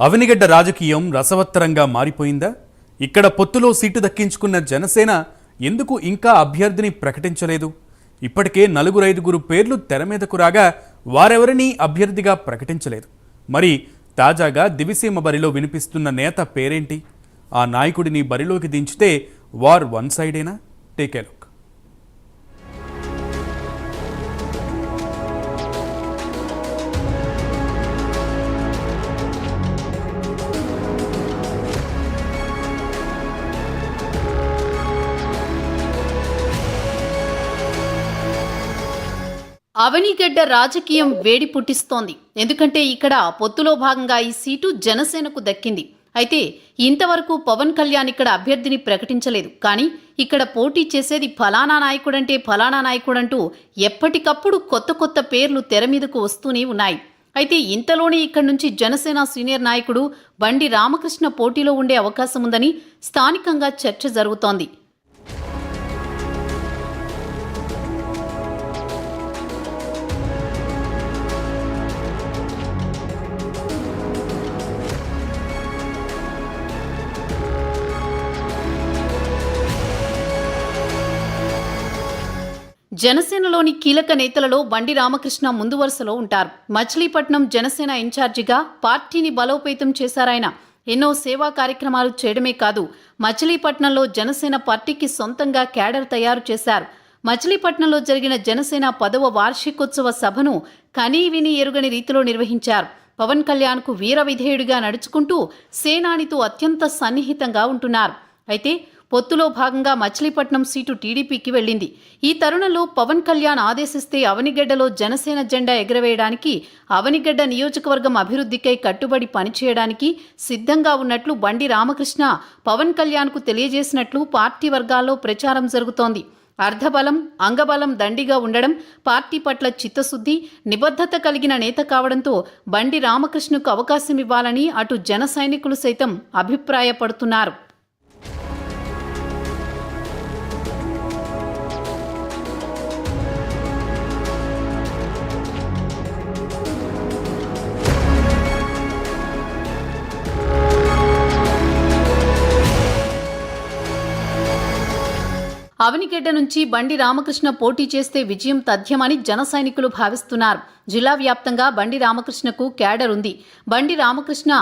అవనిగడ్డ రాజకీయం రసవత్తరంగా మారిపోయిందా? ఇక్కడ పొత్తులో సీటు దక్కించుకున్న జనసేన ఎందుకు ఇంకా అభ్యర్థిని ప్రకటించలేదు? ఇప్పటికే 4-5 పేర్లు తెర మీదకు రాగా వారెవరినీ అభ్యర్థిగా ప్రకటించలేదు. మరి తాజాగా దివిసీమ బరిలో వినిపిస్తున్న నేత పేరేంటి? ఆ నాయకుడిని బరిలోకి దించితే వార్ వన్ సైడేనా? Take a look. అవనిగడ్డ రాజకీయం వేడి పుట్టిస్తోంది. ఎందుకంటే ఇక్కడ పొత్తులో భాగంగా ఈ సీటు జనసేనకు దక్కింది. అయితే ఇంతవరకు పవన్ కళ్యాణ్ ఇక్కడ అభ్యర్థిని ప్రకటించలేదు. కానీ ఇక్కడ పోటీ చేసేది ఫలానా నాయకుడంటే ఫలానా నాయకుడంటూ ఎప్పటికప్పుడు కొత్త పేర్లు తెర మీదకు వస్తూనే ఉన్నాయి. అయితే ఇంతలోనే ఇక్కడి నుంచి జనసేన సీనియర్ నాయకుడు బండి రామకృష్ణ పోటీలో ఉండే అవకాశం ఉందని స్థానికంగా చర్చ జరుగుతోంది. జనసేనలోని కీలక నేతలలో బండి రామకృష్ణ ముందు వరుసలో ఉంటారు. మచిలీపట్నం జనసేన ఇన్ఛార్జిగా పార్టీని బలోపేతం చేశారాయన. ఎన్నో సేవా కార్యక్రమాలు చేయడమే కాదు, మచిలీపట్నంలో జనసేన పార్టీకి సొంతంగా క్యాడర్ తయారు చేశారు. మచిలీపట్నంలో జరిగిన జనసేన 10వ వార్షికోత్సవ సభను కనీవిని ఎరుగని రీతిలో నిర్వహించారు. పవన్ కళ్యాణ్కు వీర విధేయుడిగా నడుచుకుంటూ సేనానితో అత్యంత సన్నిహితంగా ఉంటున్నారు. అయితే పొత్తులో భాగంగా మచిలీపట్నం సీటు టీడీపీకి వెళ్లింది. ఈ తరుణంలో పవన్ కళ్యాణ్ ఆదేశిస్తే అవనిగడ్డలో జనసేన జెండా ఎగరవేయడానికి, అవనిగడ్డ నియోజకవర్గం అభివృద్ధికై కట్టుబడి పనిచేయడానికి సిద్ధంగా ఉన్నట్లు బండి రామకృష్ణ పవన్ కళ్యాణ్కు తెలియజేసినట్లు పార్టీ వర్గాల్లో ప్రచారం జరుగుతోంది. అర్ధబలం, అంగబలం దండిగా ఉండడం, పార్టీ పట్ల చిత్తశుద్ధి, నిబద్ధత కలిగిన నేత కావడంతో బండి రామకృష్ణకు అవకాశం ఇవ్వాలని అటు జన సైనికులు సైతం అభిప్రాయపడుతున్నారు. అవనిగడ్డ నుంచి బండి రామకృష్ణ పోటీ చేస్తే విజయం తథ్యమని జన సైనికులు భావిస్తున్నారు. జిల్లా వ్యాప్తంగా బండి రామకృష్ణకు క్యాడర్ ఉంది. బండి రామకృష్ణ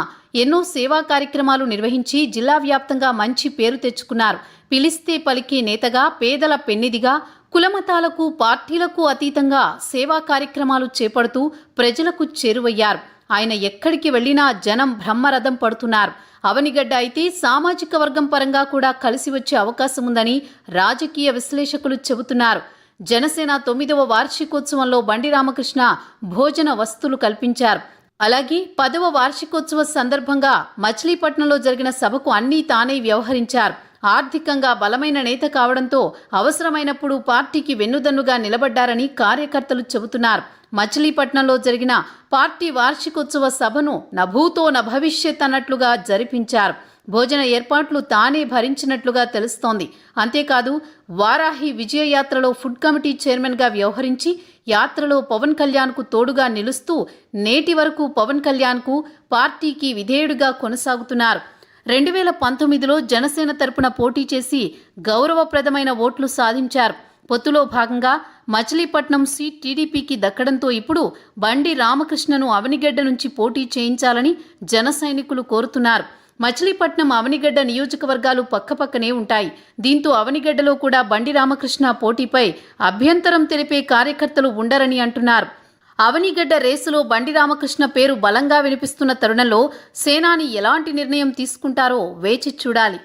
ఎన్నో సేవా కార్యక్రమాలు నిర్వహించి జిల్లా వ్యాప్తంగా మంచి పేరు తెచ్చుకున్నారు. పిలిస్తే పలికే నేతగా, పేదల పెన్నిదిగా, కులమతాలకు పార్టీలకు అతీతంగా సేవా కార్యక్రమాలు చేపడుతూ ప్రజలకు చేరువయ్యారు. ఆయన ఎక్కడికి వెళ్లినా జనం బ్రహ్మరథం పడుతున్నారు. అవనిగడ్డ అయితే సామాజిక వర్గం పరంగా కూడా కలిసి వచ్చే అవకాశం ఉందని రాజకీయ విశ్లేషకులు చెబుతున్నారు. జనసేన 9వ వార్షికోత్సవంలో బండి రామకృష్ణ భోజన వస్తువులు కల్పించారు. అలాగే 10వ వార్షికోత్సవ సందర్భంగా మచిలీపట్నంలో జరిగిన సభకు అన్నీ తానే వ్యవహరించారు. ఆర్థికంగా బలమైన నేత కావడంతో అవసరమైనప్పుడు పార్టీకి వెన్నుదన్నుగా నిలబడ్డారని కార్యకర్తలు చెబుతున్నారు. మచిలీపట్నంలో జరిగిన పార్టీ వార్షికోత్సవ సభను నభూతో నభవిష్యత్ అన్నట్లుగా జరిపించారు. భోజన ఏర్పాట్లు తానే భరించినట్లుగా తెలుస్తోంది. అంతేకాదు, వారాహి విజయ యాత్రలో ఫుడ్ కమిటీ చైర్మన్గా వ్యవహరించి యాత్రలో పవన్ కళ్యాణ్కు తోడుగా నిలుస్తూ నేటి వరకు పవన్ కళ్యాణ్కు పార్టీకి విధేయుడిగా కొనసాగుతున్నారు. 2019లో జనసేన తరపున పోటీ చేసి గౌరవప్రదమైన ఓట్లు సాధించారు. పొత్తులో భాగంగా మచిలీపట్నం సీట్ టీడీపీకి దక్కడంతో ఇప్పుడు బండి రామకృష్ణను అవనిగడ్డ నుంచి పోటీ చేయించాలని జన సైనికులు కోరుతున్నారు. మచిలీపట్నం, అవనిగడ్డ నియోజకవర్గాలు పక్కపక్కనే ఉంటాయి. దీంతో అవనిగడ్డలో కూడా బండి రామకృష్ణ పోటీపై అభ్యంతరం తెలిపే కార్యకర్తలు ఉండరని అంటున్నారు. అవనిగడ్డ రేసులో బండి రామకృష్ణ పేరు బలంగా వినిపిస్తున్న తరుణంలో సేనాని ఎలాంటి నిర్ణయం తీసుకుంటారో వేచి చూడాలి.